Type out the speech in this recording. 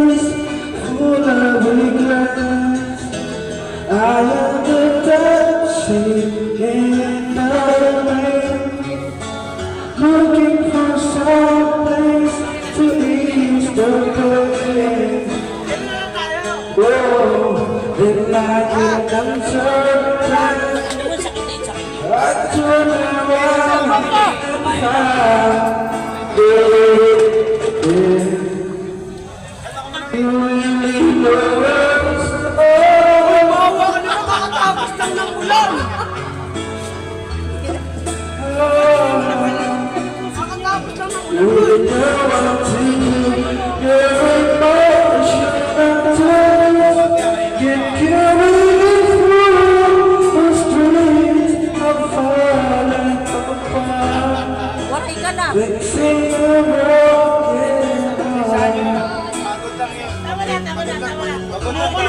place full of regrets. I am the dancing in the rain, looking for some place to ease the pain. Oh, then I get uncertain. I turn around and find you really know us. Nakakatapos lang ng ulan. Nakakatapos lang ng ulan. You know what to do. Your emotion until get carried through the streets of falling apart. Wari ka na. Fixing the broken heart. Tama na.